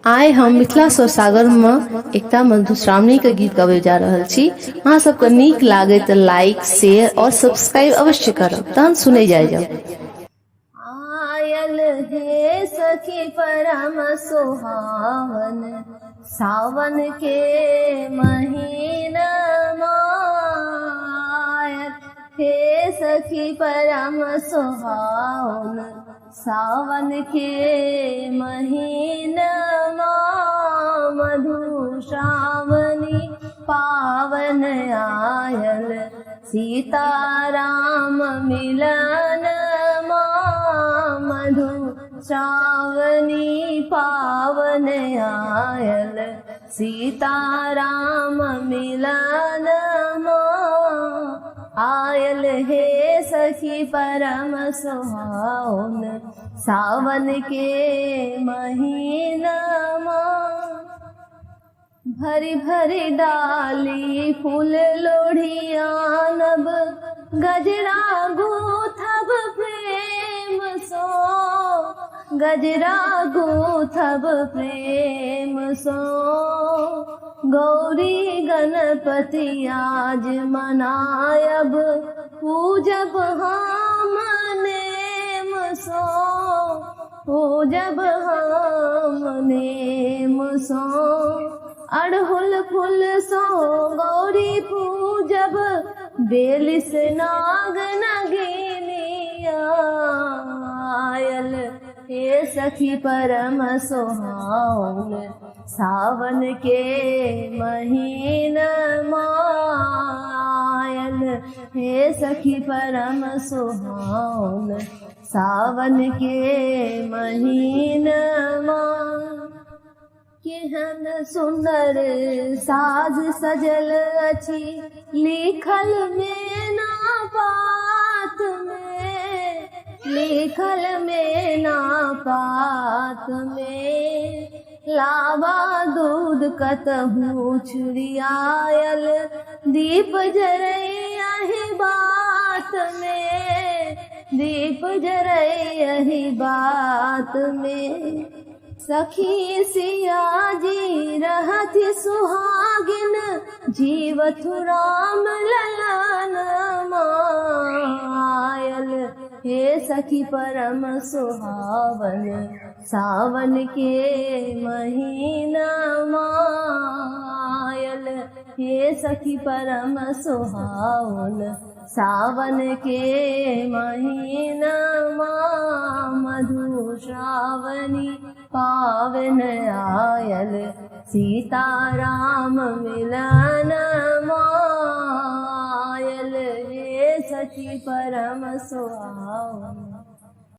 आइ हम मिथिला स्वर सागर में एकता मधुश्रावणी के गीत गावे जा रहल छी। अहाँ सबके नीक लागे तो लाइक शेयर और सब्सक्राइब अवश्य करब, तहन सुने जाए जाओ। आयल हे सखी परम सुहावन सावन के महीना आयल हे सखी परम सुहावन सावन के महीना मधु श्रावणी पावन आयल सीताराम मिलन मधु श्रावणी पावन आयल सीताराम मिलन आयल हे सखी परम सुहावन सावन के महीना भरी भरी डाली फूल लोढ़िया नब गजरा गूथब प्रेम सो गजरा गूथब प्रेम सो गौरी गणपति आज मनायब पूजब हम नेम सो पूजब हम नेम सो अड़हुल फूल सो गौरी पूजब बेल से नाग नगिनिया आयल हे सखी परम सुहावन सावन के महीना आयल हे सखी परम सुहावन सावन के महीना केहन सुंदर साज सजल अछि लिखल में ना पात में लिखल में ना पात में लावा दूध कतहु छुरियायल दीप जरई बात में दीप जरई बात में सखी सिया जी रहती सुहागिन जीवथु राम ललन आयल हे सखी परम सुहावन सावन के महीना आयल हे सखी परम सुहावन सावन के महीना मधु श्रावणी पावन आयल सीताराम मिलन आयल हे सखी परम सुहावन।